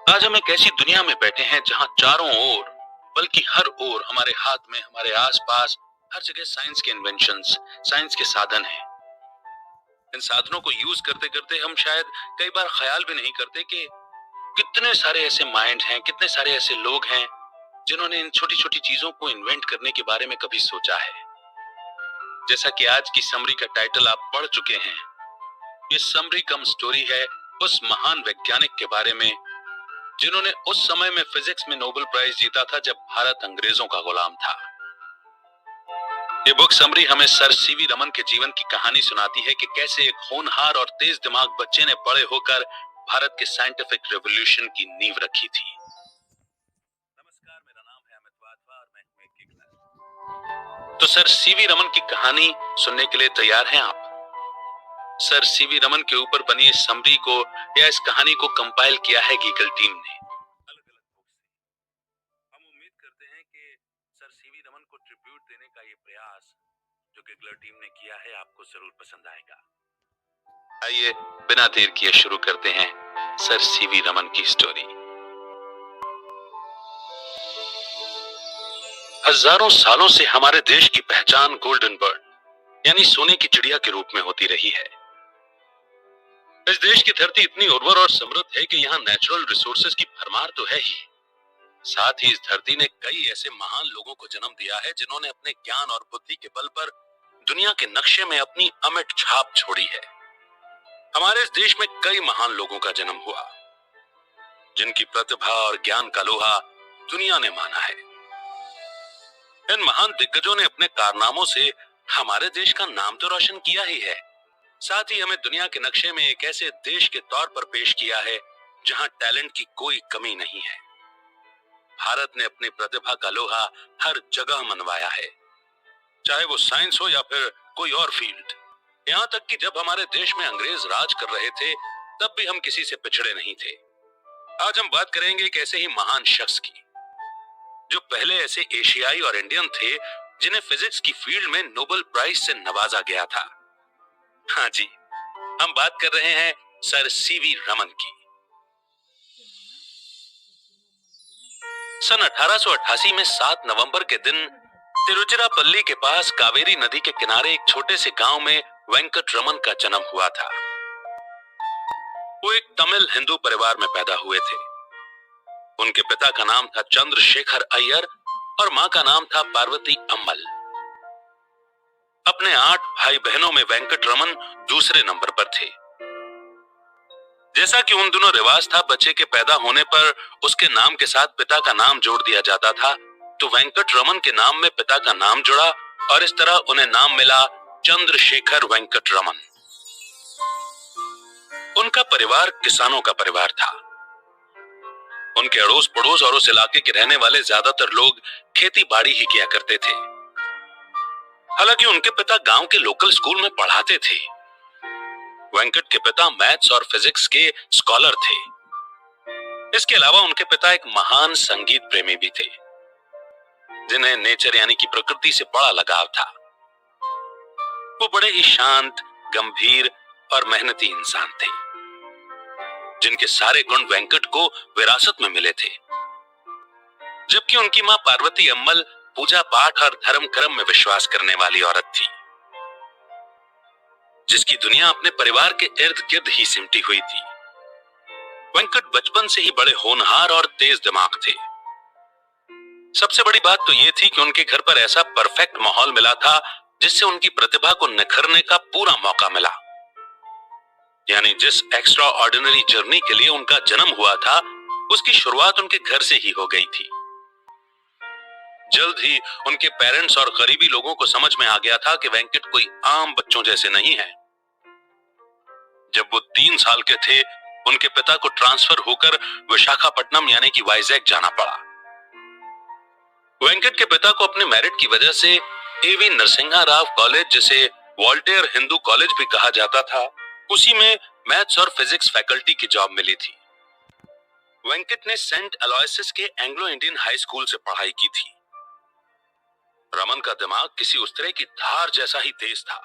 आज हम एक ऐसी दुनिया में बैठे हैं जहां चारों ओर, बल्कि हर ओर हमारे हाथ में, हमारे आसपास, हर जगह साइंस के इन्वेंशंस, साइंस के साधन हैं। इन साधनों को यूज करते करते हम शायद कई बार ख्याल भी नहीं करते कि कितने सारे ऐसे माइंड हैं, कितने सारे ऐसे लोग हैं जिन्होंने इन छोटी छोटी चीजों को इन्वेंट करने के बारे में कभी सोचा है। जैसा कि आज की समरी का टाइटल आप पढ़ चुके हैं, ये समरी कम स्टोरी है उस महान वैज्ञानिक के बारे में जिन्होंने उस समय में फिजिक्स में नोबेल प्राइज जीता था जब भारत अंग्रेजों का गुलाम था। ये बुक समरी हमें सर सीवी रमन के जीवन की कहानी सुनाती है कि कैसे एक होनहार और तेज दिमाग बच्चे ने बड़े होकर भारत के साइंटिफिक रेवोल्यूशन की नींव रखी थी। नमस्कार, मेरा नाम है अमित वाधवा और मैं हूं एक गिगनर। तो सर सीवी रमन की कहानी सुनने के लिए तैयार हैं आप? सर सीवी रमन के ऊपर बनी इस समरी को या इस कहानी को कंपाइल किया है गीगल टीम ने अलग अलग बुक से। हम उम्मीद करते हैं कि सर सीवी रमन को ट्रिब्यूट देने का ये प्रयास जो गिगलर टीम ने किया है आपको जरूर पसंद आएगा। आइए बिना देर किए शुरू करते हैं सर सीवी रमन की स्टोरी। हजारों सालों से हमारे देश की पहचान गोल्डन बर्ड यानी सोने की चिड़िया के रूप में होती रही है। इस देश की धरती इतनी उर्वर और समृद्ध है कि यहाँ नेचुरल रिसोर्सेज की भरमार तो है ही, साथ ही इस धरती ने कई ऐसे महान लोगों को जन्म दिया है जिन्होंने अपने ज्ञान और बुद्धि के बल पर दुनिया के नक्शे में अपनी अमिट छाप छोड़ी है। हमारे इस देश में कई महान लोगों का जन्म हुआ जिनकी प्रतिभा और ज्ञान का लोहा दुनिया ने माना है। इन महान दिग्गजों ने अपने कारनामों से हमारे देश का नाम तो रोशन किया ही है, साथ ही हमें दुनिया के नक्शे में एक ऐसे देश के तौर पर पेश किया है जहां टैलेंट की कोई कमी नहीं है। भारत ने अपनी प्रतिभा का लोहा हर जगह मनवाया है, चाहे वो साइंस हो या फिर कोई और फील्ड। यहाँ तक कि जब हमारे देश में अंग्रेज राज कर रहे थे तब भी हम किसी से पिछड़े नहीं थे। आज हम बात करेंगे एक ऐसे ही महान शख्स की जो पहले ऐसे एशियाई और इंडियन थे जिन्हें फिजिक्स की फील्ड में नोबेल प्राइज से नवाजा गया था। हाँ जी, हम बात कर रहे हैं सर सीवी रमन की। सन 1888 में 7 नवंबर के दिन तिरुचिरापल्ली के पास कावेरी नदी के किनारे एक छोटे से गांव में वेंकट रमन का जन्म हुआ था। वो एक तमिल हिंदू परिवार में पैदा हुए थे। उनके पिता का नाम था चंद्रशेखर अय्यर और मां का नाम था पार्वती अम्मल। अपने 8 भाई बहनों में वेंकट रमन दूसरे नंबर पर थे। जैसा कि उन दिनों रिवाज था, बच्चे के पैदा होने पर उसके नाम के साथ पिता का नाम जोड़ दिया जाता था, तो वेंकट रमन के नाम में पिता का नाम जुड़ा और इस तरह उन्हें नाम मिला चंद्रशेखर वेंकट रमन। उनका परिवार किसानों का परिवार था। उनके अड़ोस पड़ोस और उस इलाके के रहने वाले ज्यादातर लोग खेती बाड़ी ही किया करते थे। हालांकि उनके पिता गांव के लोकल स्कूल में पढ़ाते थे। वेंकट के पिता मैथ्स और फिजिक्स के स्कॉलर थे। इसके अलावा उनके पिता एक महान संगीत प्रेमी भी थे जिन्हें नेचर यानी कि प्रकृति से बड़ा लगाव था। वो बड़े ही शांत, गंभीर और मेहनती इंसान थे जिनके सारे गुण वेंकट को विरासत में मिले थे। जबकि उनकी मां पार्वती अम्मल पूजा पाठ और धर्म कर्म में विश्वास करने वाली औरत थी जिसकी दुनिया अपने परिवार के इर्द गिर्द ही सिमटी हुई थी। वेंकट बचपन से ही बड़े होनहार और तेज दिमाग थे। सबसे बड़ी बात तो यह थी कि उनके घर पर ऐसा परफेक्ट माहौल मिला था जिससे उनकी प्रतिभा को निखरने का पूरा मौका मिला। यानी जिस एक्स्ट्रा ऑर्डिनरी जर्नी के लिए उनका जन्म हुआ था उसकी शुरुआत उनके घर से ही हो गई थी। जल्द ही उनके पेरेंट्स और करीबी लोगों को समझ में आ गया था कि वेंकट कोई आम बच्चों जैसे नहीं है। जब वो 3 साल के थे उनके पिता को ट्रांसफर होकर विशाखापट्टनम यानी कि वाइजैक जाना पड़ा। वेंकट के पिता को अपने मेरिट की वजह से एवी नरसिंहा राव कॉलेज, जिसे वॉल्टेयर हिंदू कॉलेज भी कहा जाता था, उसी में मैथ्स और फिजिक्स फैकल्टी की जॉब मिली थी। वेंकट ने सेंट अलोयसिस के एंग्लो इंडियन हाई स्कूल से पढ़ाई की थी। रमन का दिमाग किसी उस तरह की धार जैसा ही तेज था।